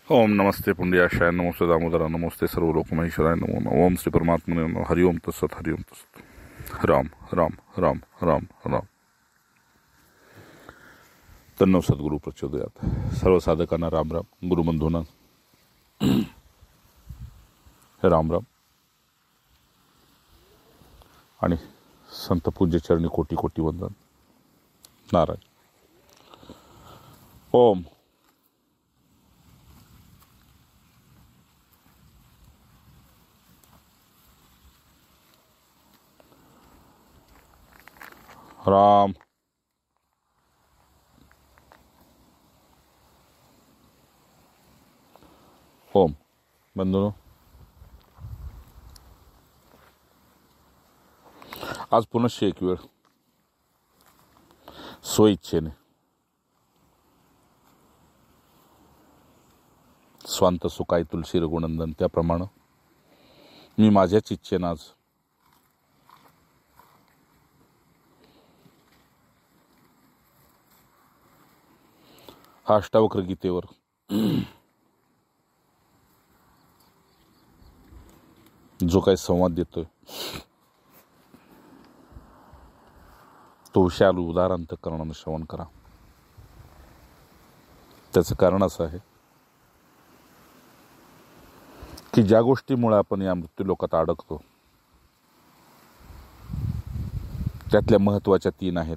ओम नमस्ते पुंड्याशाय नमोस्ते दामोदरा नमोस्ते सर्व लोकमहेश्वराय नमो नमः. ओम श्री परमात्मने नमः. हरिओम तत्सत. हरिओम तत्सत. राम राम राम राम राम. तन्नव सद्गुरु प्रचोदयात. सर्व साधकांना राम राम. गुरुबंधूंना राम राम आणि संत पूज्य चरणी कोटी कोटी वंदन. नारायण. ओम. राम. ओम. बंधूंनो, आज पुनश्च एक वेळ स्वइच्छेने स्वांत सुखाय तुलसी रघुनंदन त्याप्रमाणे मी माझ्याच इच्छेनं आज हा अष्टावक्र गीतेवर जो काही संवाद देतोय तो विशाल उदारांतकरणानं श्रवण करा. त्याचं कारण असं आहे की ज्या गोष्टीमुळे आपण या मृत्यूलोकात अडकतो त्यातल्या महत्वाच्या 3 आहेत.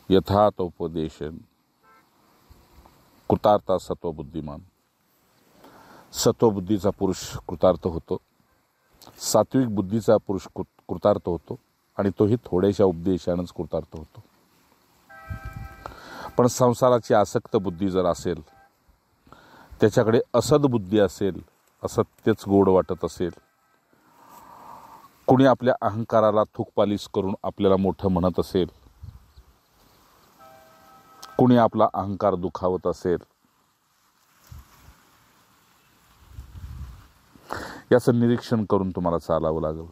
यथार्थोपदेशन, कृतार्था सत्वबुद्धिमान. सत्वबुद्धीचा पुरुष कृतार्थ होतो, सात्विक बुद्धीचा पुरुष कृतार्थ होतो आणि तोही थोड्याशा उपदेशानंच कृतार्थ होतो. पण संसाराची आसक्त बुद्धी जर असेल, त्याच्याकडे असद्बुद्धी असेल, असत्यच गोड वाटत असेल, कुणी आपल्या अहंकाराला थूकपालीस करून आपल्याला मोठं म्हणत असेल, कुणी आपला अहंकार दुखावत असेल, याचं निरीक्षण करून तुम्हाला चालावं लागेल.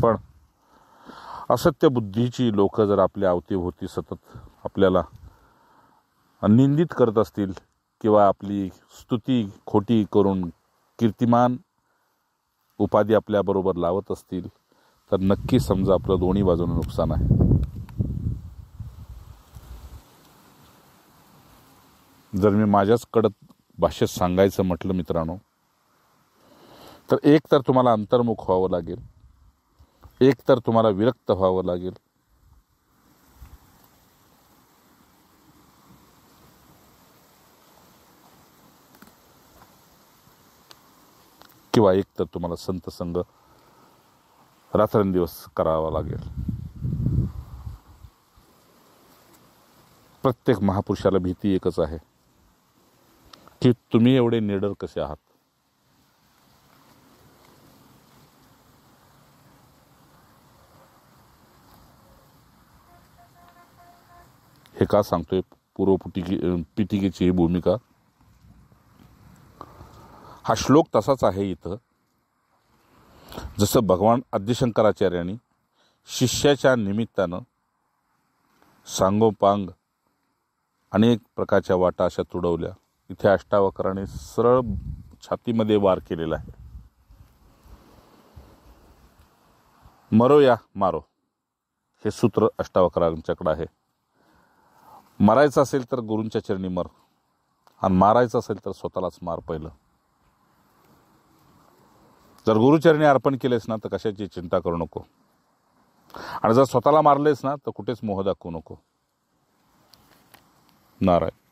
पण असत्य बुद्धीची लोक जर आपल्या अवतीभोवती सतत आपल्याला निंदित करत असतील किंवा आपली स्तुती खोटी करून कीर्तिमान उपाधी आपल्याबरोबर लावत असतील तर नक्की समजा आपलं दोन्ही बाजूने नुकसान आहे. जर मी माझ्याच कडक भाषेत सांगायचं म्हटलं मित्रांनो, तर एक तर तुम्हाला अंतर्मुख व्हावं लागेल, एक तर तुम्हाला विरक्त व्हावं लागेल, किंवा एक तर तुम्हाला संत संग रात्रंदिवस करावा लागेल. प्रत्येक महापुरुषाला भीती एकच आहे की तुम्ही एवढे निडर कसे आहात. हे का सांगतोय? पीठिकेची ही भूमिका. हा श्लोक तसाच आहे इथं, जसं भगवान आद्यशंकराचार्यांनी शिष्याच्या निमित्तानं सांगोपांग अनेक प्रकारच्या वाटा अशा तुडवल्या. इथे अष्टावक्राने सरळ छातीमध्ये वार केलेला आहे. मरो या मारो हे सूत्र अष्टावक्रांच्याकडे आहे. मरायचं असेल तर गुरूंच्या चरणी मर, आणि मारायचं असेल तर स्वतःलाच मार पहिलं. जर गुरुचरणी अर्पण केलेस ना तर कशाची चिंता करू नको, आणि जर स्वतःला मारलेस ना तर कुठेच मोह दाखवू नको. नारायण.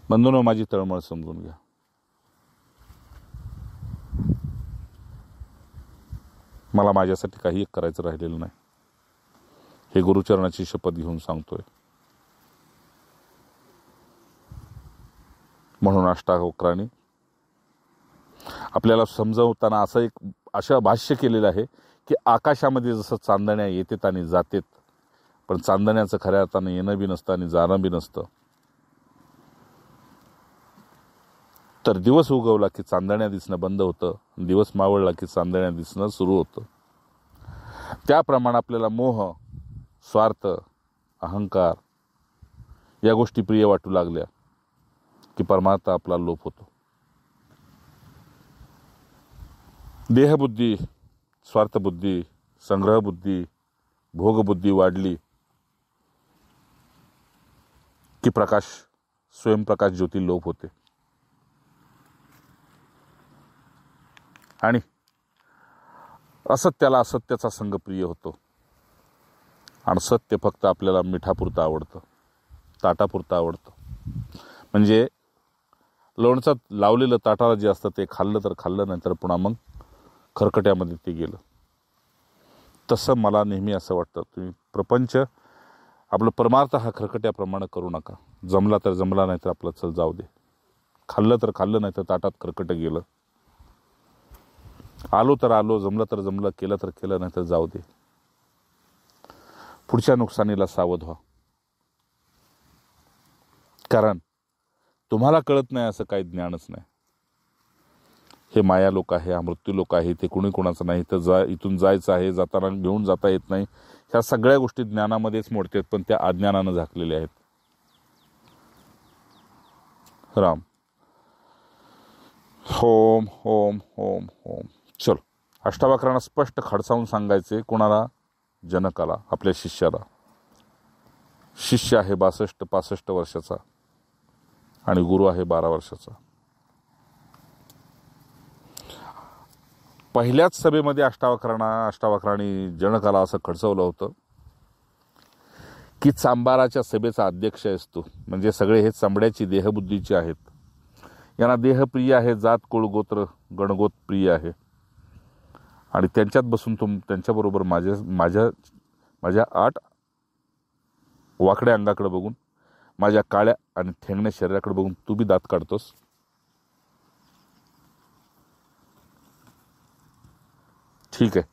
बंधूंनो, माझी तळमळ समजून घ्या. मला माझ्यासाठी काही करायचं राहिलेलं नाही, हे गुरुचरणाची शपथ घेऊन सांगतोय. म्हणून अष्टावक्रांनी आपल्याला समजवताना असं भाष्य केलेलं आहे की आकाशामध्ये जसं चांदण्या येतात आणि जातात, पण चांदण्याचं खऱ्या अर्थानं येणं बी नसतं आणि जाणं बी नसतं. तर दिवस उगवला की चांदण्या दिसणं बंद होतं, दिवस मावळला की चांदण्या दिसणं सुरू होतं. त्याप्रमाणे आपल्याला मोह, स्वार्थ, अहंकार या गोष्टी प्रिय वाटू लागल्या की परमार्थ आपला लोप होतो. देहबुद्धी, स्वार्थबुद्धी, संग्रहबुद्धी, भोगबुद्धी वाढली की प्रकाश, स्वयंप्रकाश ज्योती लोप होते. आणि असत्याला असत्याचा संग प्रिय होतो. आणि सत्य फक्त आपल्याला मिठापुरतं आवडतं, ताटापुरतं आवडतं. म्हणजे लोणचं लावलेलं ताटाला जे असतं ते खाल्लं तर खाल्लं, नंतर पुन्हा मग खरकट्यामध्ये ते गेलं. तसं मला नेहमी असं वाटतं, तुम्ही प्रपंच आपलं परमार्थ हा खरकट्याप्रमाणे करू नका. जमला तर जमला, नाही तर आपलं चल जाऊ दे. खाल्लं तर खाल्लं, नाही तर ताटात खरकटं गेलं. आलो तर आलो, जमलं तर जमलं, केलं तर केलं, नाही तर जाऊ दे. पुढच्या नुकसानीला सावध व्हा. कारण तुम्हाला कळत नाही असं काही ज्ञानच नाही. हे माया लोक आहे, हा मृत्यू लोक आहे, ते कुणी कोणाचं नाही, तर इथून जायचं आहे, जाताना घेऊन जाता येत नाही. ह्या सगळ्या गोष्टी ज्ञानामध्येच मोडतात, पण त्या अज्ञानानं झाकलेल्या आहेत. Ram. Home home home home. चलो, अष्टावक्रांना स्पष्ट खडसावून सांगायचे. कोणाला? जनकाला, आपल्या शिष्याला. शिष्य आहे 62-65 वर्षाचा आणि गुरु आहे 12 वर्षाचा. पहिल्याच सभेमध्ये अष्टावक्रांनी जनकाला असं खडसवलं होतं की चांबाराच्या सभेचा अध्यक्ष आहेस तू. म्हणजे सगळे हे चांबड्याची देहबुद्धीचे आहेत. यांना देहप्रिय आहे, जात कुळ गोत्र गणगोत प्रिय आहे. आणि त्यांच्यात बसून त्यांच्याबरोबर माझ्या 8 वाकड्या अंगाकडे बघून, माझ्या काळ्या आणि ठेंगण्या शरीराकडे बघून तू बी दात काढतोस. ठीक आहे,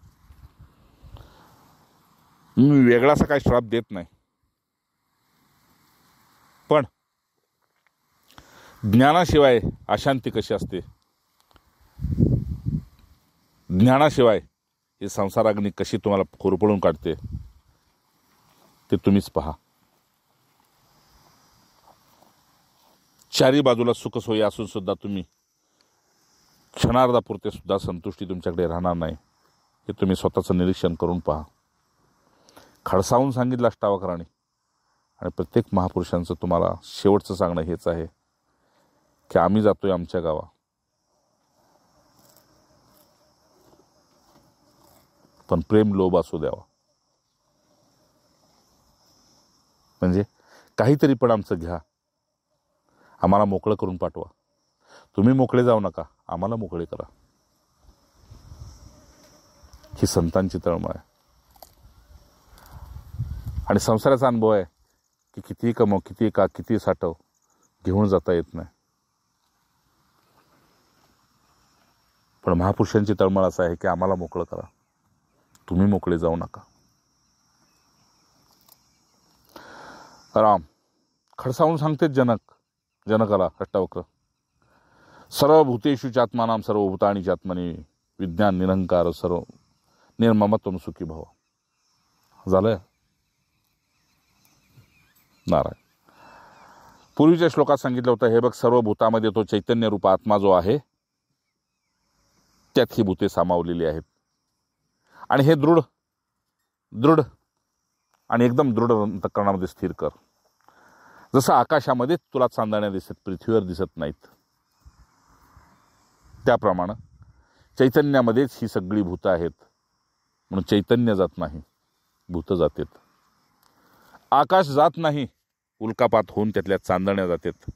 मी वेगळासा काही श्राप देत नाही, पण ज्ञानाशिवाय अशांती कशी असते, ज्ञानाशिवाय ही संसाराग्नी कशी तुम्हाला खोरपळून काढते ते तुम्हीच पहा. चारी बाजूला सुखसोयी असून सुद्धा तुम्ही क्षणार्धापुरते सुद्धा संतुष्टी तुमच्याकडे राहणार नाही. हे तुम्ही स्वतःचं निरीक्षण करून पहा. खडसावून सांगितलं अष्टावक्रांनी. आणि प्रत्येक महापुरुषांचं तुम्हाला शेवटचं सांगणं हेच आहे की आम्ही जातोय आमच्या गावा, पण प्रेम लोभ असू द्यावा. म्हणजे काहीतरी पण आमचं घ्या, आम्हाला मोकळं करून पाठवा. तुम्ही मोकळे जाऊ नका, आम्हाला मोकळे करा. ही संतांची तळमळ आहे. आणि संसाराचा अनुभव आहे की कितीही कमव, कितीही का, कितीही साठव, घेऊन जाता येत नाही. पण महापुरुषांची तळमळ असं आहे की आम्हाला मोकळं करा, तुम्ही मोकळे जाऊ नका. राम खडसावून सांगतेच जनकाला अष्टावक्र. सर्वभूतेषु चात्मानां सर्वभूतानि चात्मनि विज्ञान निरंकार सर्व निर्ममत्वम सुखी भव. झालंय नारायण. पूर्वीच्या श्लोकात सांगितलं होतं, हे बघ सर्व भूतामध्ये तो चैतन्य रूप आत्मा जो आहे त्यात ही भूते सामावलेली आहेत. आणि हे दृढ आणि एकदम दृढ अंतःकरणामध्ये स्थिर कर. जसं आकाशामध्ये तुला चांदण्या दिसत, पृथ्वीवर दिसत नाहीत, त्याप्रमाणे चैतन्यामध्येच ही सगळी भूतं आहेत. म्हणून चैतन्य जात नाही, भूत जातात. आकाश जात नाही, उल्कापात होऊन त्यातल्या चांदण्या जातात.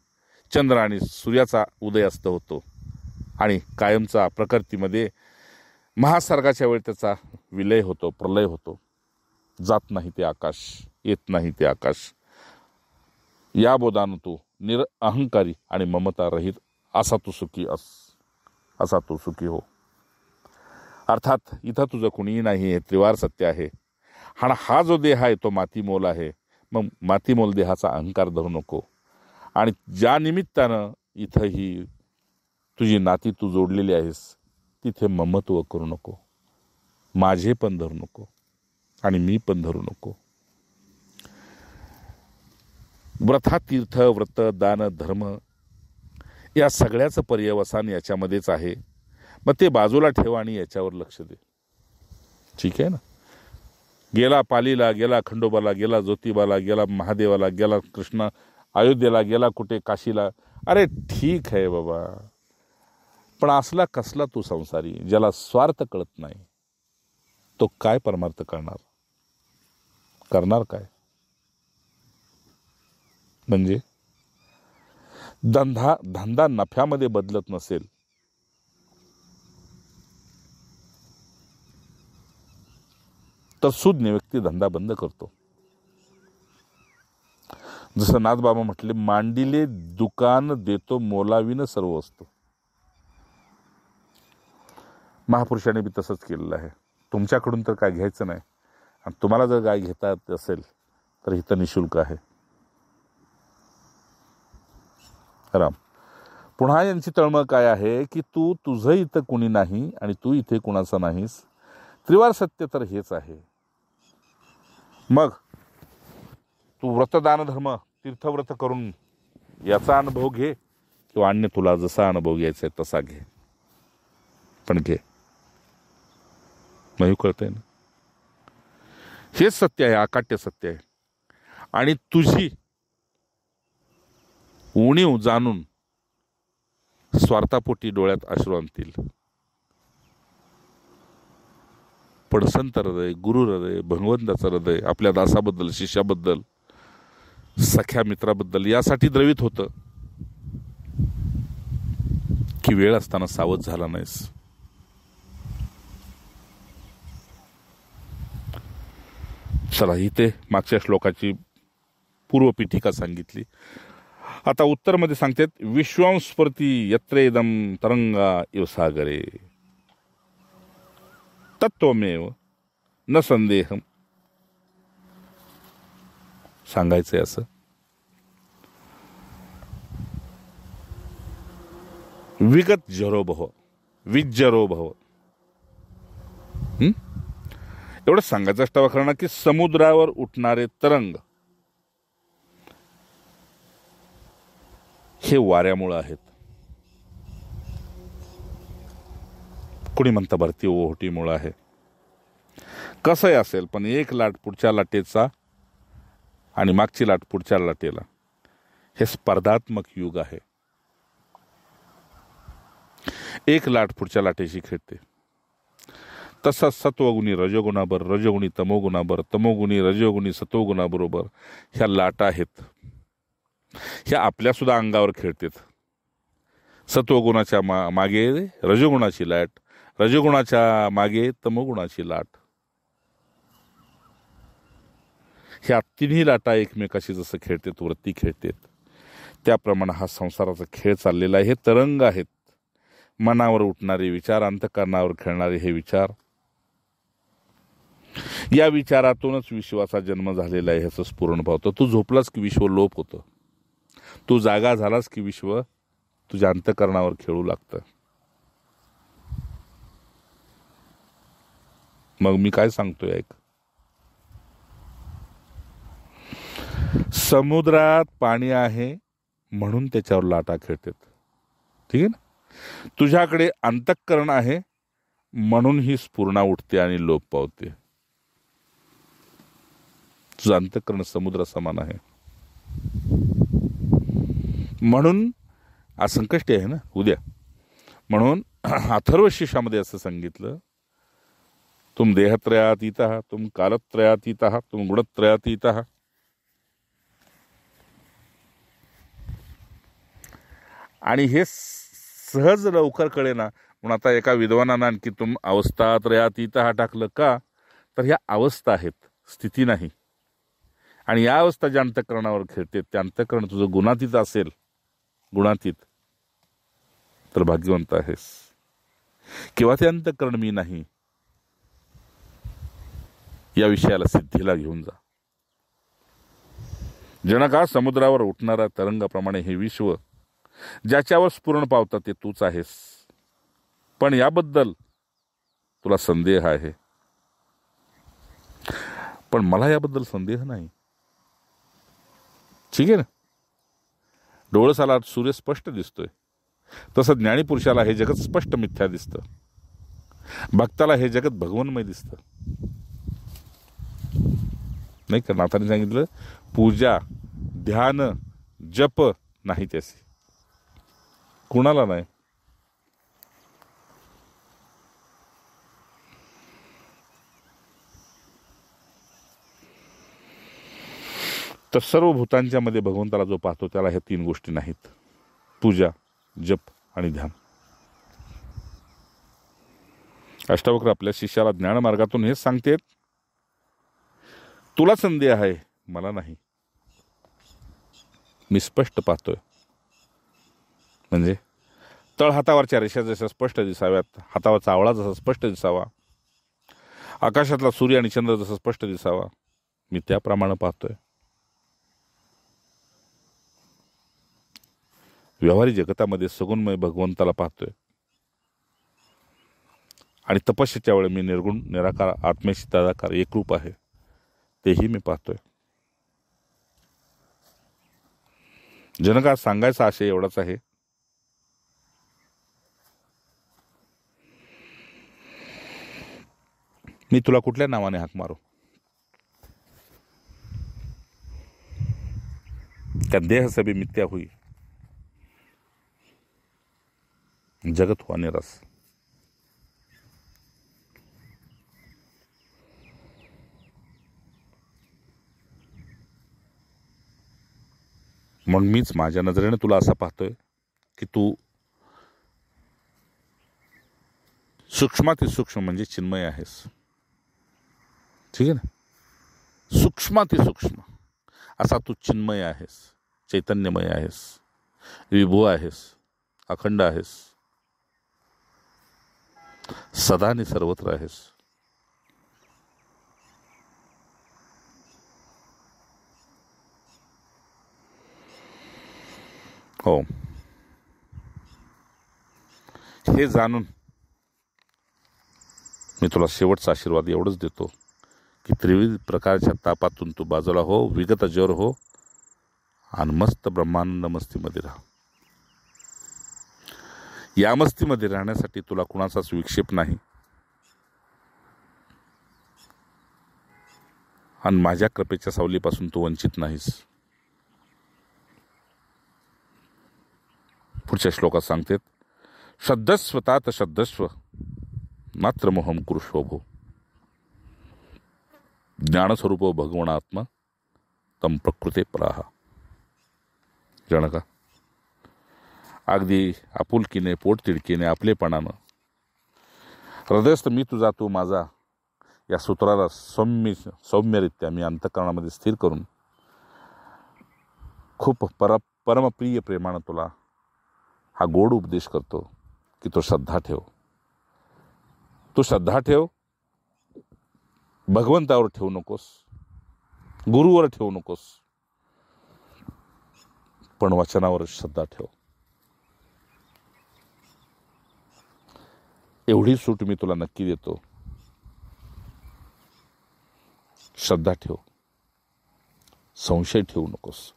चंद्र आणि सूर्याचा उदय अस्त होतो आणि कायमचा प्रकृतीमध्ये महासर्गाच्या वेळी त्याचा विलय होतो, प्रलय होतो. जात नाही ते आकाश, येत नाही ते आकाश. या बोधानं तू निरअहंकारी आणि ममता रहित असा तू सुखी हो. अर्थात इथं तुझं कुणीही नाही, हे त्रिवार सत्य आहे. आणि हा जो देह आहे तो मातीमोल आहे. मग मातीमोल देहाचा अहंकार धरू नको. आणि ज्या निमित्तानं इथं ही तुझी नाती तू जोडलेली आहेस तिथे ममत्व करू नको, माझे पण धरू नको. आणि मी पण धरू नको. व्रथा तीर्थ व्रत दान धर्म या सगळ्याचं पर्यवसान याच्यामध्येच आहे. मग ते बाजूला ठेवा आणि याच्यावर लक्ष दे. ठीक आहे ना. गेला पालीला, गेला खंडोबाला, गेला ज्योतिबाला, गेला महादेवाला, गेला कृष्ण अयोध्येला, गेला कुठे काशीला. अरे ठीक आहे बाबा, पण असला कसला तू संसारी ज्याला स्वार्थ कळत नाही, तो काय परमार्थ करणार काय? म्हणजे धंदा नफ्यामध्ये बदलत नसेल तर सुज्ञ व्यक्ती धंदा बंद करतो. जसं नाथबाबा म्हटले, मांडिले दुकान देतो मोलाविन सर्व वस्तू. महापुरुषाने बी तसंच केलेलं आहे. तुमच्याकडून तर काय घ्यायचं नाही, आणि तुम्हाला जर गाय घेता येत असेल तर इथं निशुल्क आहे. राम पुन्हा यांची तळमळ काय आहे की तू तुझं इथं कुणी नाही आणि तू इथे कुणाचं नाहीस. त्रिवार सत्य तर हेच आहे. मग तू व्रतदान धर्म तीर्थव्रत करून याचा अनुभव घे, किंवा अन्य तुला जसा अनुभव घ्यायचा आहे तसा घे, पण घे. नाही कळतंय ना. हेच सत्य आहे, अकाट्य सत्य आहे. आणि तुझी उणीव जाणून स्वार्थापोटी डोळ्यात अश्रू आणतील. पण संत हृदय, गुरु हृदय, भगवंताचं हृदय आपल्या दासाबद्दल, शिष्याबद्दल, सख्या मित्राबद्दल यासाठी द्रवित होतं की वेळ असताना सावध झाला नाहीस. चला, इथे मागच्या श्लोकाची पूर्वपीठिका सांगितली. आता उत्तरमध्ये सांगतात, विश्वांस्फूर्ती यत्रेदम तरंगा इव सागरे तत्वमेव न संदेहम. सांगायचंय असं, विगत जरो भव विज्जरो भव. एवढं सांगायचं असतं की समुद्रावर उठणारे तरंग हे वाऱ्यामुळे आहेत. कुणी म्हणतं भरती ओहोटीमुळे आहे. कसंही असेल, पण एक लाट पुढच्या लाटेचा आणि मागची लाट पुढच्या लाटेला, हे स्पर्धात्मक युग आहे. एक लाट पुढच्या लाटेशी खेळते. तसंच सत्वगुणी रजोगुणाबर, रजोगुणी तमोगुणाबर, तमोगुणी रजोगुणी सत्वगुणाबरोबर ह्या लाटा आहेत. ह्या आपल्या सुद्धा अंगावर खेळतात. सत्वगुणाच्या मागे रजोगुणाची लाट, रजोगुणाच्या मागे तमोगुणाची लाट. ह्या तिन्ही लाटा एकमेकाशी जसं खेळतात, वरती खेळतात, त्याप्रमाणे हा संसाराचा खेळ चाललेला आहे. हे तरंग आहेत. मनावर उठणारे विचार, अंतःकरणावर खेळणारे हे विचार, या विचारातूनच विश्वाचा जन्म झालेला आहे ह्याचं स्फुरण पावतं. तू झोपलास की विश्व लोप होतं. तू जागा झालास की विश्व तुझ्या अंतःकरणावर खेळू लागतं. मग मी काय सांगतोय ऐक. समुद्रात पाणी आहे म्हणून त्याच्यावर लाटा खेळतात. ठीक आहे ना. तुझ्याकडे अंतःकरण आहे म्हणून ही स्फुरणा उठते आणि लोप पावते. तुझं अंतःकरण समुद्र समान आहे. म्हणून आज संकष्टी आहे ना, उद्या. म्हणून अथर्वशीर्षामध्ये असं सांगितलं, तुम देहत्रयातीतः, तुम कालत्रयातीतः, तुम गुणत्रयातीतः. आणि हे सहज लवकर कळेना म्हणून आता एका विद्वानानं आणखी तुम अवस्थात्रयातीतः टाकलं का, तर ह्या अवस्था आहेत, स्थिती नाही. आणि या अवस्था ज्या अंतःकरणावर खेळते, त्या अंतःकरण तुझं गुणातीत असेल, गुणातीत, तर भाग्यवंत आहेस. किंवा ते अंतःकरण मी नाही या विषयाला सिद्धीला घेऊन जा. जनका, समुद्रावर उठणाऱ्या तरंगाप्रमाणे हे विश्व ज्याच्यावर स्फुरण पावतं ते तूच आहेस. पण याबद्दल तुला संदेह आहे. पण मला याबद्दल संदेह नाही. ठीक आहे ना. डोळसाला सूर्य स्पष्ट दिसतोय, तसं ज्ञानीपुरुषाला हे जगत स्पष्ट मिथ्या दिसतं. भक्ताला हे जगत भगवन्मय दिसतं. नाही का? नाथाने सांगितलं, पूजा ध्यान जप नाही त्याचे. कुणाला नाही. तर सर्व भूतांच्या मध्ये भगवंताला जो पाहतो त्याला ह्या 3 गोष्टी नाहीत: पूजा, जप आणि ध्यान. अष्टावक्र आपल्या शिष्याला ज्ञानमार्गातून हेच सांगतेत, तुला संदेह आहे, मला नाही. मी स्पष्ट पाहतोय. म्हणजे तळहातावरच्या रेषा जशा स्पष्ट दिसाव्यात, हातावरचा आवळा जसा स्पष्ट दिसावा, आकाशातला सूर्य आणि चंद्र जसा स्पष्ट दिसावा, मी त्याप्रमाणे पाहतोय. व्यवहारिक जगतामध्ये सगुणमय भगवंताला पाहतोय. आणि तपस्येच्या वेळी मी निर्गुण निराकार आत्मेशी तदाकार एकरूप आहे, तेही मी पाहतोय. जनका सांगायचा आशय एवढाच आहे, मी तुला कुठल्या नावाने हाक मारू? त्या देह सभी मिथ्या हुई, जगत हुआ निराश. म्हणून मीच माझ्या नजरेने तुला असं पाहतोय की तू सूक्ष्माति सूक्ष्म म्हणजे चिन्मय आहेस. ठीक आहे ना. सूक्ष्माति सूक्ष्म असा तू चिन्मय आहेस, चैतन्यमय आहेस, विभू आहेस, अखंड आहेस, सदा आणि सर्वत्र आहेस. हो. हे जाणून मी तुला शेवटचा आशीर्वाद एवढंच देतो की त्रिविध प्रकारच्या तापातून तू बाजूला हो, विगत ज्वर हो आणि मस्त ब्रह्मानंद मस्तीमध्ये राहा. या मस्तीमध्ये राहण्यासाठी तुला कुणाचाच विक्षेप नाही. आणि माझ्या कृपेच्या सावलीपासून तू वंचित नाहीस. पुढच्या श्लोकात सांगतात, श्रद्धस्व तात श्रद्धस्व मात्र मोहम कुरुशोभो ज्ञानस्वरूप भगवनात्मा तम प्रकृते पराहा. जनका, अगदी आपुलकीने, पोटतिडकीने, आपलेपणानं हृदयस्थ मी तुझा तू माझा या सूत्राला सौम्यरित्या मी अंतःकरणामध्ये स्थिर करून खूप परमप्रिय प्रेमानं तुला हा गोड उपदेश करतो की तो श्रद्धा ठेव. तू श्रद्धा ठेव, भगवंतावर ठेवू नकोस, गुरुवर ठेवू नकोस, पण वचनावर श्रद्धा ठेव. एवढी सूट मी तुला नक्की देतो. श्रद्धा ठेव, संशय ठेवू नकोस.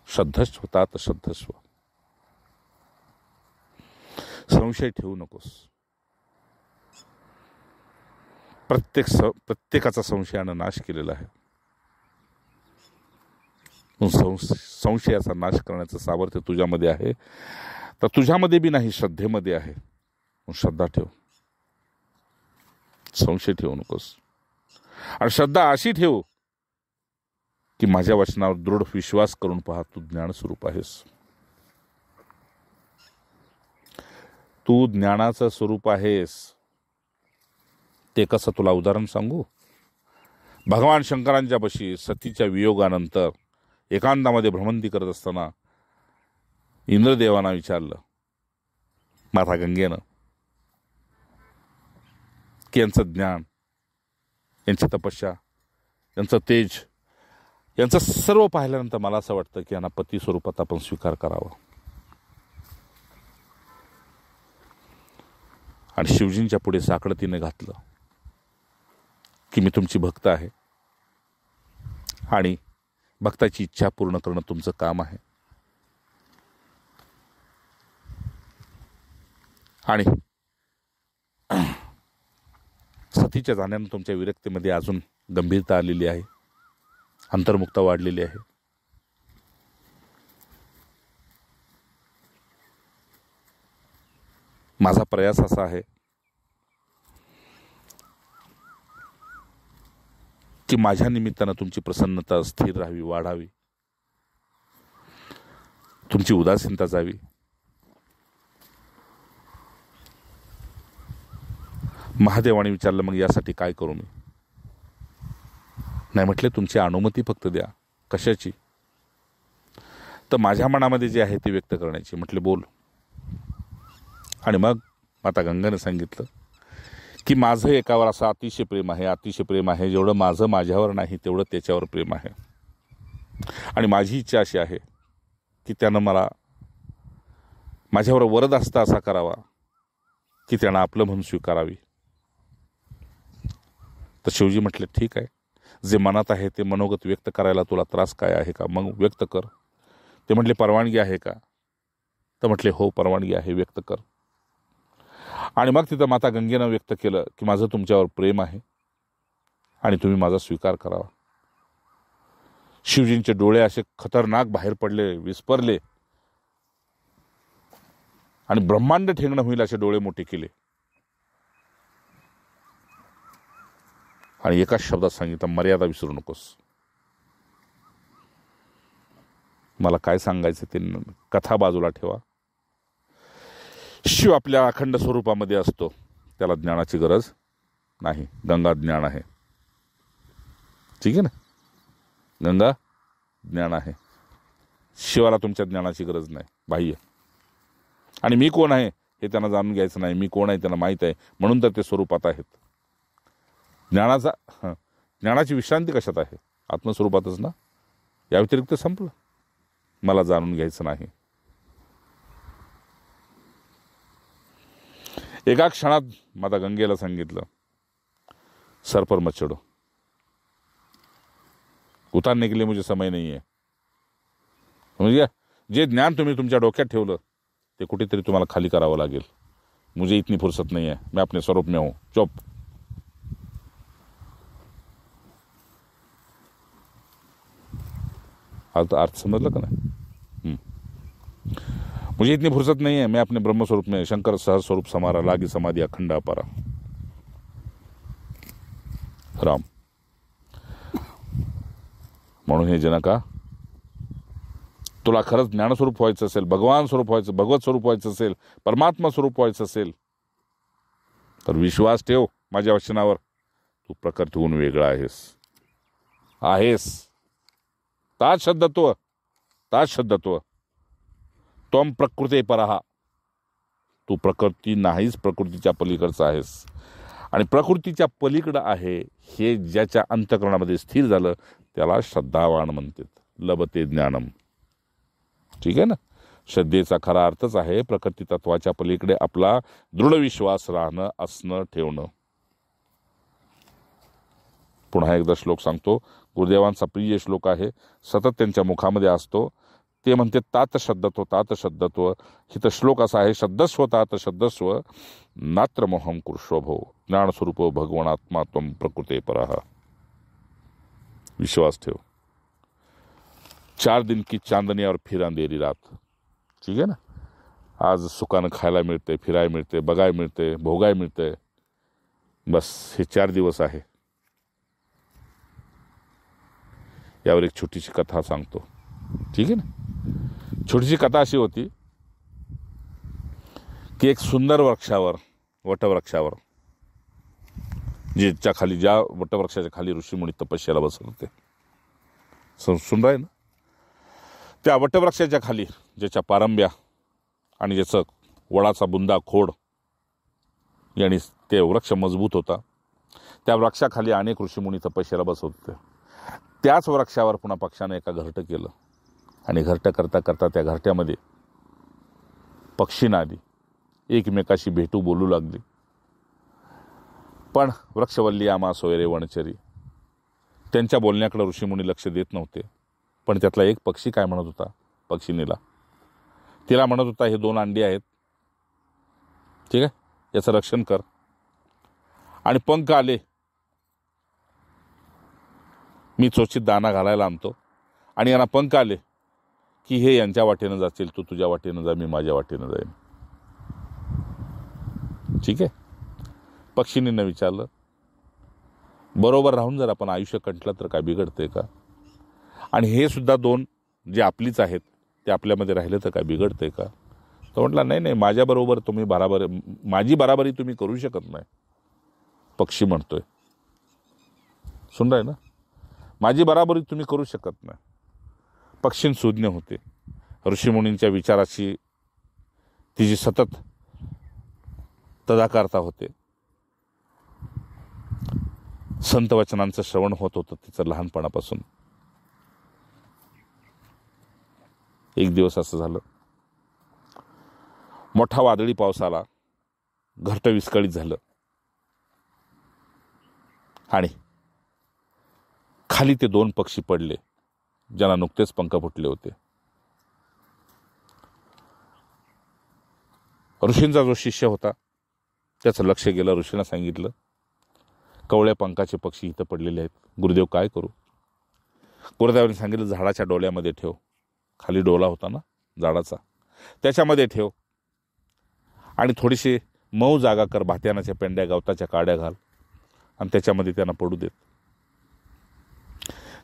श्रद्धस्व तात श्रद्धस्व, संशय ठेवू नकोस. प्रत्येकाचा संशयानं नाश केलेला आहे. संशयाचा नाश करण्याचं सामर्थ्य तुझ्यामध्ये आहे. तर तुझ्यामध्ये बी नाही, श्रद्धेमध्ये आहे. श्रद्धा ठेव, संशय ठेवू नकोस. आणि श्रद्धा अशी ठेव की माझ्या वचनावर दृढ विश्वास करून पहा, तू ज्ञानस्वरूप आहेस. तू ज्ञानाचं स्वरूप आहेस. ते कसं तुला उदाहरण सांगू? भगवान शंकरांच्या पाशी सतीच्या वियोगानंतर एकांतामध्ये भ्रमंती करत असताना इंद्रदेवांना विचारलं, माता गंगेनं, की यांचं ज्ञान, यांची तपस्या, यांचं तेज, यांचं सर्व पाहिल्यानंतर मला असं वाटतं की यांना पती स्वरूपात आपण स्वीकार करावा. आणि शिवजींच्या पुढे साकडं तिने घातलं की मी तुमची भक्त आहे, आणि भक्ताची इच्छा पूर्ण करणं तुमचं काम आहे. आणि सतीच्या जाण्यानं तुमच्या विरक्तीमध्ये अजून गंभीरता आलेली आहे, अंतर्मुखता वाढलेली आहे. माझा प्रयास असा आहे की माझ्या निमित्तानं तुमची प्रसन्नता स्थिर राहावी, वाढावी, तुमची उदासीनता जावी. महादेवाने विचारलं, मग यासाठी काय करू मी? नाही म्हटले, तुमची अनुमती फक्त द्या. कशाची? तर माझ्या मनामध्ये जे आहे ते व्यक्त करण्याची. म्हटले बोल. आणि मग माता गंगाने सांगितलं की माझं एकावर असं अतिशय प्रेम आहे, अतिशय प्रेम आहे. जेवढं माझं माझ्यावर नाही तेवढं त्याच्यावर प्रेम आहे. आणि माझी इच्छा अशी आहे की त्यानं मला माझ्यावर वरदहस्त असा करावा की त्यानं आपलं म्हणून स्वीकारावी. तर शिवजी म्हटले, ठीक आहे, जे मनात आहे ते मनोगत व्यक्त करायला तुला त्रास काय आहे का? मग व्यक्त कर. ते म्हटले, परवानगी आहे का? तर म्हटले, हो परवानगी आहे, व्यक्त कर. आणि मग तिथं माता गंगेनं व्यक्त केलं की माझं तुमच्यावर प्रेम आहे आणि तुम्ही माझा स्वीकार करावा. शिवजींचे डोळे असे खतरनाक बाहेर पडले, विस्परले आणि ब्रह्मांड ठेंगणं होईल असे डोळे मोठे केले. आणि एकाच शब्दात सांगितलं, मर्यादा विसरू नकोस. मला काय सांगायचं ते कथा बाजूला ठेवा. शिव आपल्या अखंड स्वरूपामध्ये असतो, त्याला ज्ञानाची गरज नाही. गंगा ज्ञान आहे, ठीक आहे ना? गंगा ज्ञान आहे. शिवाला तुमच्या ज्ञानाची गरज नाही, बाह्य. आणि मी कोण आहे हे त्यांना जाणून घ्यायचं नाही. मी कोण आहे त्यांना माहीत आहे, म्हणून तर ते स्वरूपात आहेत. ज्ञानाची विश्रांती कशात आहे? आत्मस्वरूपातच ना. या व्यतिरिक्त संपलं. मला जाणून घ्यायचं नाही. एका क्षणात माता गंगेला सांगितलं, सर पर मत चढ़ो, उतारने के लिए मुझे समय नहीं है. म्हणजे जे ज्ञान तुम्ही तुमच्या डोक्यात ठेवलं ते कुठेतरी तुम्हाला खाली करावं लागेल. मुझे इतनी फुर्सत नहीं है, मैं अपने स्वरूप में हूं. चुप. अर्थ समजलं का नाही? मुझे इतनी फुर्सत नहीं है, मैं अपने ब्रह्म स्वरूप में. शंकर सहज स्वरूप समारा, लागी समाधी अखंड अपारा. राम. म्हणून हे जनका, तुला खरंच ज्ञानस्वरूप व्हायचं असेल, भगवान स्वरूप व्हायचं, भगवत स्वरूप व्हायचं असेल, परमात्मा स्वरूप व्हायचं असेल तर विश्वास ठेव माझ्या वचनावर. तू प्रकृतीहून वेगळा आहेस. ताच शब्दत्व. त्वम प्रकृते परहा. तू प्रकृती नाहीस, प्रकृतीच्या पलीकडचा आहेस. आणि प्रकृतीच्या पलीकडं आहे हे ज्याच्या अंतःकरणामध्ये स्थिर झालं त्याला श्रद्धावान म्हणतात. लभते ज्ञानम. ठीक आहे ना? श्रद्धेचा खरा अर्थच आहे प्रकृती तत्वाच्या पलीकडे आपला दृढ विश्वास राहणं, असणं, ठेवणं. पुन्हा एकदा श्लोक सांगतो. गुरुदेवांचा प्रिय श्लोक आहे, सतत त्यांच्या मुखामध्ये असतो. ते म्हणते, तात शब्दत्व. हित श्लोक असा आहे, शब्दस्व तात शब्दस्व नात्र मोहम कुरुष्वभो ज्ञानस्वरूप भगवानात्मा त्वम प्रकृते परहा. विश्वास ठेव. 4 दिन की चांदनी और फिर अंधेरी रात. ठीक आहे ना? आज सुखानं खायला मिळते, फिरायला मिळते, बघायला मिळते, भोगायला मिळते. बस हे 4 दिवस आहे. यावर एक छोटीशी कथा सांगतो. ठीक आहे ना? छोटीशी कथा अशी होती की एक सुंदर वटवृक्षावर ज्या वटवृक्षाच्या खाली ऋषीमुनी तपस्याला बसत होते. सुंदर आहे ना? त्या वटवृक्षाच्या खाली ज्याच्या पारंब्या आणि ज्याचं वडाचा बुंदा खोड याने ते वृक्ष मजबूत होता, त्या वृक्षाखाली अनेक ऋषीमुनी तपस्याला बसत होते. त्याच वृक्षावर पुन्हा पक्षाने एका घरटं केलं आणि घरटं करता करता त्या घरट्यामध्ये पक्षी आली, एकमेकाशी भेटू बोलू लागली. पण वृक्षवल्ली आम्हा सोयरे वनचरी, त्यांच्या बोलण्याकडे ऋषीमुनी लक्ष देत नव्हते. पण त्यातला एक पक्षी काय म्हणत होता, पक्षिणीला तिला म्हणत होता, हे 2 अंडी आहेत, ठीक आहे, याचं रक्षण कर. आणि पंख आले मी चोचीत दाना घालायला आणतो, आणि यांना पंख आले की हे यांच्या वाटेनं जातील, तू तुझ्या वाटेनं जा, मी माझ्या वाटेनं जाईन. ठीक आहे. पक्षिणीनं विचारलं, बरोबर राहून जर आपण आयुष्य कंटलं तर काय बिघडतंय का? आणि हे सुद्धा 2 जे आपलीच आहेत ते आपल्यामध्ये राहिले तर काय बिघडतंय का? तो म्हटला, नाही नाही, माझ्याबरोबर तुम्ही माझी बराबरी तुम्ही करू शकत नाही. पक्षी म्हणतोय, सुन रहे ना, माझी बराबरी तुम्ही करू शकत नाही. पक्षी सुज्ञ होते. ऋषीमुनींच्या विचाराची तिची सतत तदाकारता होते. संत वचनांचं श्रवण होत होतं तिचं लहानपणापासून. एक दिवस असं झालं, मोठा वादळी पाऊस आला, घरटं विस्कळीत झालं, आणि खाली ते 2 पक्षी पडले ज्यांना नुकतेच पंख फुटले होते. ऋषींचा जो शिष्य होता त्याचं लक्ष गेलं. ऋषींना सांगितलं, कवळ्या पंखाचे पक्षी इथं पडलेले आहेत, गुरुदेव काय करू? गुरुदेवांनी सांगितलं, झाडाच्या डोल्यामध्ये ठेव. खाली डोला होता ना झाडाचा, त्याच्यामध्ये ठेव, आणि थोडीशी मऊ जागा कर, भात्यानाच्या पेंड्या, गवताच्या काड्या घाल, आणि त्याच्यामध्ये त्यांना पडू देत.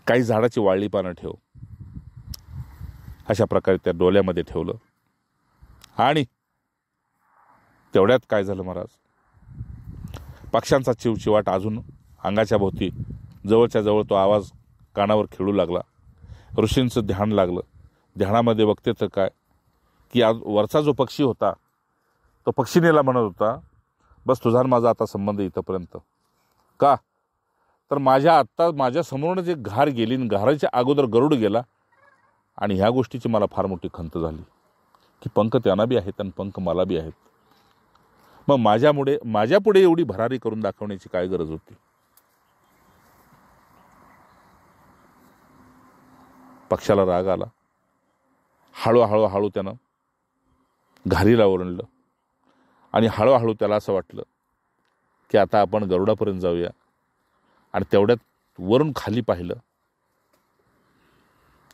काही झाडाची वाळली पानं ठेव. अशा प्रकारे त्या डोल्यामध्ये ठेवलं. आणि तेवढ्यात काय झालं महाराज, पक्ष्यांचा चिवचिवाट अजून अंगाच्या भोवती जवळच्या जवळ तो आवाज कानावर खेळू लागला. ऋषींचं ध्यान लागलं. ध्यानामध्ये बघते तर काय की आज वरचा जो पक्षी होता तो पक्षिणीला म्हणत होता, बस तुझा माझा आता संबंध इथंपर्यंत. का तर माझ्या समोरनं जे घार गेली, घाराच्या अगोदर गरुड गेला, आणि ह्या गोष्टीची मला फार मोठी खंत झाली की पंख त्यांना बी आहेत आणि पंख मला बी आहेत. मग माझ्यापुढे एवढी भरारी करून दाखवण्याची काय गरज होती? पक्षाला राग आला. हळूहळू त्यानं घारीला ओरडलं, आणि हळूहळू त्याला असं वाटलं की आता आपण गरुडापर्यंत जाऊया. आणि तेवढ्यात वरून खाली पाहिलं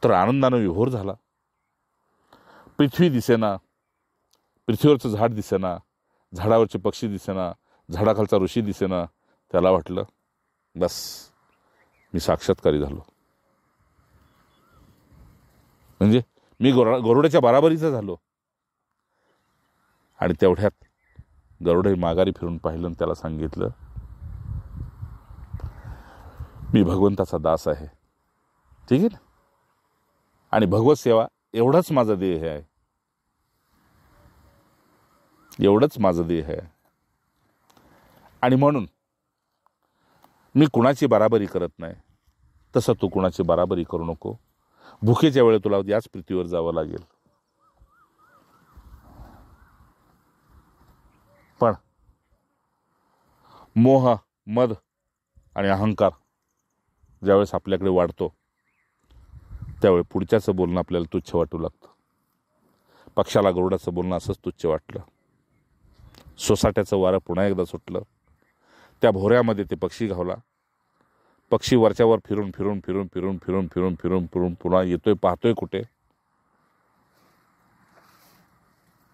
तर आनंदानं विभोर झाला. पृथ्वी दिसेना, पृथ्वीवरचं झाड दिसेना, झाडावरचे पक्षी दिसेना, झाडाखालचा ऋषी दिसेना. त्याला वाटलं, बस मी साक्षात्कारी झालो, म्हणजे मी गरुडाच्या बराबरीचा झालो. आणि तेवढ्यात गरुड माघारी फिरून पाहिलं आणि त्याला सांगितलं, मी भगवंताचा दास आहे, ठीक आहे ना, आणि भगवत सेवा एवढाच माझा ध्येय आहे, एवढंच माझं ध्येय आहे. आणि म्हणून मी कुणाची बराबरी करत नाही, तसं तू कुणाची बराबरी करू नको. भुकेच्या वेळेत तुला याच पृथ्वीवर जावं लागेल. पण मोह, मद आणि अहंकार ज्यावेळेस आपल्याकडे वाढतो त्यावेळी पुढच्याचं बोलणं आपल्याला तुच्छ वाटू लागतं. पक्षाला गरुडाचं बोलणं असंच तुच्छ वाटलं. सोसाट्याचं वारं पुन्हा एकदा सुटलं. त्या भोऱ्यामध्ये ते पक्षी घावला. पक्षी वरच्यावर फिरून फिरून फिरून फिरून फिरून फिरून फिरून फिरून पुन्हा येतोय, पाहतोय कुठे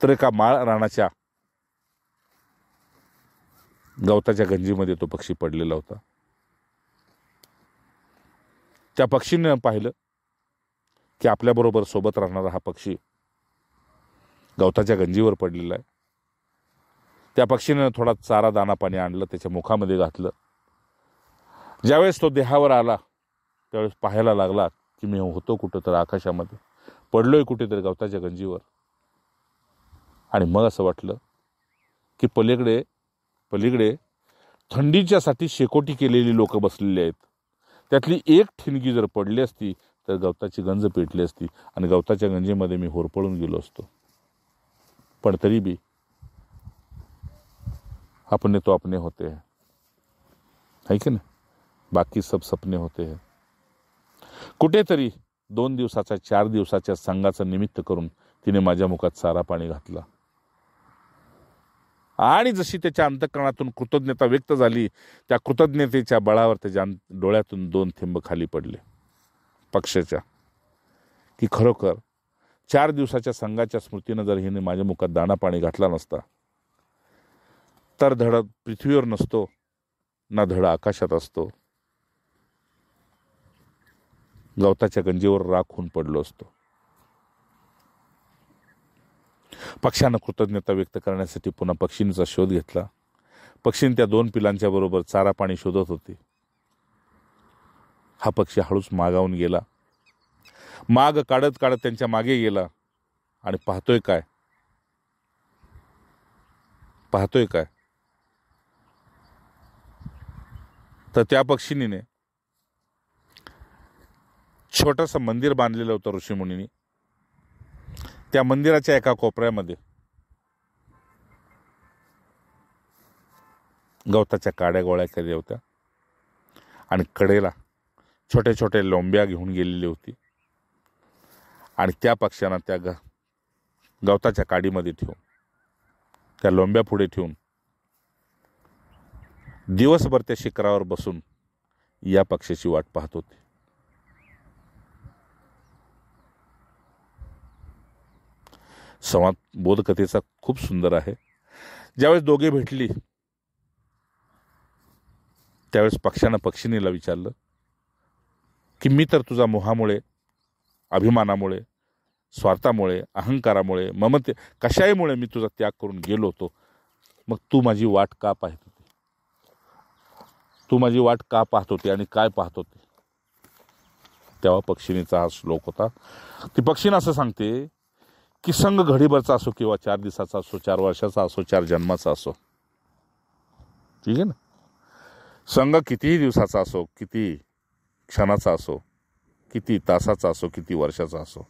तर एका माळ रानाच्या गवताच्या गंजीमध्ये तो पक्षी पडलेला होता. त्या पक्षीने पाहिलं की आपल्याबरोबर सोबत राहणारा हा पक्षी गवताच्या गंजीवर पडलेला आहे. त्या पक्षीने थोडा चारा, दाना, पाणी आणलं, त्याच्या मुखामध्ये घातलं. ज्यावेळेस तो देहावर आला त्यावेळेस पाहायला लागला की मी होतो कुठं तर आकाशामध्ये, पडलोय कुठेतरी गवताच्या गंजीवर. आणि मग असं वाटलं की पलीकडे थंडीच्यासाठी शेकोटी केलेली लोक बसलेली आहेत. त्यातली एक ठिणगी जर पडली असती तर गवताची गंज पेटली असती आणि गवताच्या गंजीमध्ये मी होरपळून गेलो असतो. पण तरी बी अपने तो अपने होते हैं, है कि ना, बाकी सब सपने होते हैं. कुठेतरी 2 दिवसाच्या 4 दिवसाच्या संघाचं निमित्त करून तिने माझ्या मुखात चारा पाणी घातला. आणि जशी त्याच्या अंतःकरणातून कृतज्ञता व्यक्त झाली, त्या कृतज्ञतेच्या बळावर त्याच्या डोळ्यातून 2 थेंब खाली पडले पक्षाच्या, की खरोखर 4 दिवसाच्या संघाच्या स्मृतीनं जर हिने माझ्या मुखात दाणा पाणी घातला नसता, तर धड पृथ्वीवर नसतो, ना धड आकाशात असतो, गवताच्या गंजीवर राख होऊन पडलो असतो. पक्ष्यानं कृतज्ञता व्यक्त करण्यासाठी पुन्हा पक्षींचा शोध घेतला. पक्षीने त्या 2 पिलांच्या बरोबर चारा पाणी शोधत होते. हा पक्षी हळूच मागावून गेला. माग काढत काढत त्यांच्या मागे गेला आणि पाहतोय काय तर त्या पक्षिणीने छोटंसं मंदिर बांधलेलं होतं ऋषीमुनींनी. त्या मंदिराच्या एका कोपऱ्यामध्ये गवताच्या काड्या गोळ्या केल्या होत्या आणि कडेला छोटे छोटे लोंब्या घेऊन गेलेली होती. आणि त्या पक्ष्यानं त्या गवताच्या काडीमध्ये ठेवून, त्या लोंब्या पुढे ठेवून दिवसभर त्या शिखरावर बसून या पक्ष्याची वाट पाहत होते. संवाद बोधकथेचा खूप सुंदर आहे. ज्यावेळेस दोघे भेटली त्यावेळेस पक्षानं पक्षिणीला विचारलं की मी तर तुझा मोहामुळे, अभिमानामुळे, स्वार्थामुळे, अहंकारामुळे, ममते कशाहीमुळे मी तुझा त्याग करून गेलो होतो, मग तू माझी वाट का पाहत होती? तू माझी वाट का पाहत होती आणि काय पाहत होती? तेव्हा पक्षिणीचा हा श्लोक होता. ती पक्षीनं असं सांगते की संघ घडीभरचा असो किंवा 4 दिवसाचा असो, 4 वर्षाचा असो, 4 जन्माचा असो, ठीक आहे ना, संघ कितीही दिवसाचा असो, किती क्षणाचा असो, किती तासाचा असो, किती वर्षाचा असो,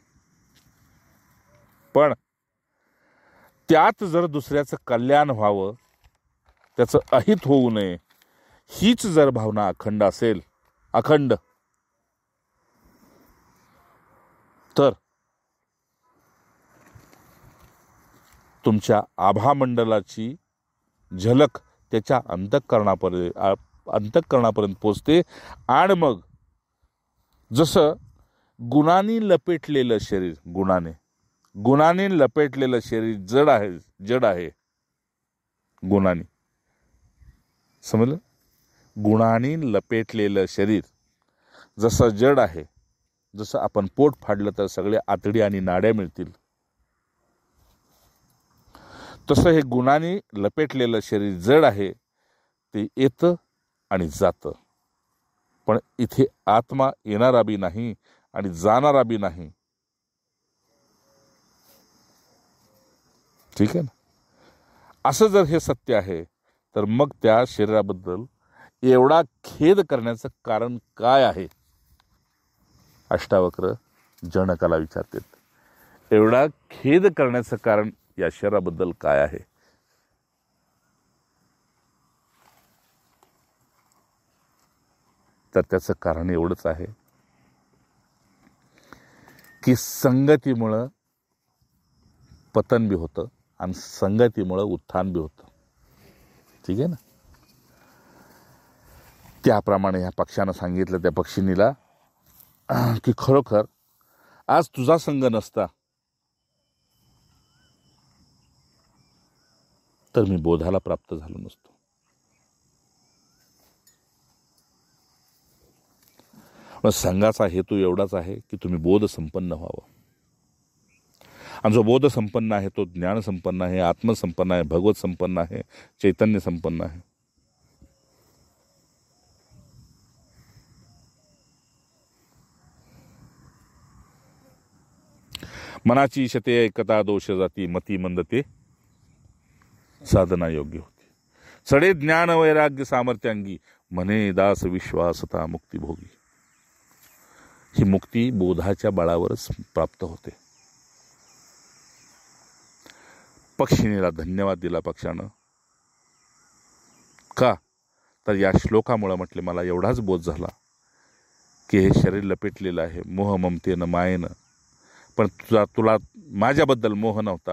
पण त्यात जर दुसऱ्याचं कल्याण व्हावं, त्याचं अहित होऊ नये, हीच जर भावना अखंड असेल, तर तुमच्या आभामंडलाची झलक त्याच्या अंतःकरणापर्यंत पोचते. आणि मग जसं गुणांनी लपेटलेलं शरीर, गुणाने लपेटलेलं शरीर जड आहे, गुणांनी, समजलं? गुणांनी लपेटलेलं शरीर जसं जड आहे, जसं आपण पोट फाडलं तर सगळे आतडी आणि नाड्या मिळतील, तसं हे गुणांनी लपेटलेलं शरीर जड आहे. ते येतं आणि जातं, पण इथे आत्मा येणारा बी नाही आणि जाणारा बी नाही. ठीक आहे ना? असं जर हे सत्य आहे, तर मग त्या शरीराबद्दल एवढा खेद करण्याचं कारण काय आहे? अष्टावक्र जनकाला विचारतात, एवढा खेद करण्याचं कारण या शरीराबद्दल काय आहे? तर त्याचं कारण एवढंच आहे की संगतीमुळं पतन बी होतं आणि संगतीमुळं उत्थान बी होतं. ठीक आहे ना? त्याप्रमाणे ह्या पक्षानं सांगितलं त्या पक्षिणीला की खरोखर आज तुझा संग नसता तर मी बोधाला प्राप्त झालो नसतो. संघाचा हेतू एवढाच आहे की तुम्ही बोध संपन्न व्हावं. आणि जो बोध संपन्न आहे तो ज्ञान संपन्न आहे, आत्मसंपन्न आहे, भगवत संपन्न आहे, चैतन्य संपन्न आहे. मनाची शते ऐकता दोष जाती, मती मंदते साधना योग्य होती. सडे ज्ञान वैराग्य सामर्थ्यांगी, म्हणे दास विश्वासता मुक्ती भोगी. ही मुक्ती बोधाच्या बळावरच प्राप्त होते. पक्षिणीला धन्यवाद दिला पक्षानं. का? तर या श्लोकामुळे म्हटले मला एवढाच बोध झाला की हे शरीर लपेटलेलं आहे मोह ममतेनं मायेनं, पण तुला माझ्याबद्दल मोह नव्हता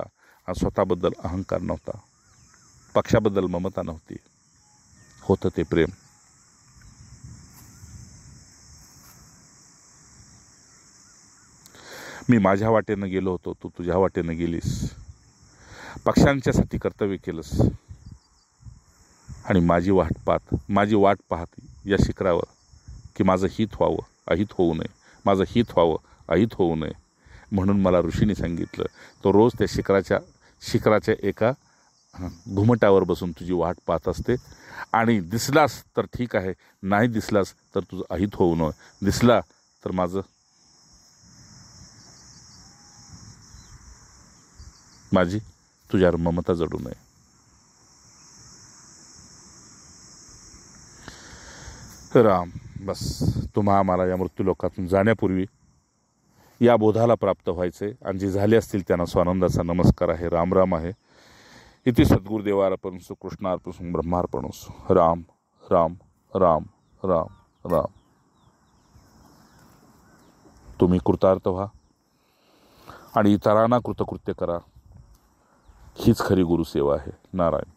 आणि स्वतःबद्दल अहंकार नव्हता, पक्षाबद्दल ममता नव्हती, होतं ते प्रेम. मी माझ्या वाटेनं गेलो होतो, तू तुझ्या वाटेनं गेलीस, पक्षांच्यासाठी कर्तव्य केलंस आणि माझी वाट पाहत या शिखरावर की माझं हित व्हावं अहित होऊ नये, माझं हित व्हावं अहित होऊ नये म्हणून मला ऋषीने सांगितलं, तो रोज त्या शिखराच्या एका घुमटावर बसून तुझी वाट पाहत असते आणि दिसलास तर ठीक आहे, नाही दिसलास तर तुझं अहित होऊ नये, दिसला तर माझी तुझ्यावर ममता जडू नये. राम, बस तुम्हा आम्हाला या मृत्यूलोकातून जाण्यापूर्वी या बोधाला प्राप्त व्हायचे आणि जे झाले असतील त्यांना स्वानंदाचा नमस्कार आहे, राम राम आहे. इति सद्गुरुदेवार्पणस्तु, कृष्णार्पणस्तु, ब्रह्मार्पणस्तु. राम राम राम राम राम. तुम्ही कृतार्थ व्हा आणि इतरांना कृतकृत्य करा, हीच खरी गुरुसेवा आहे. नारायण.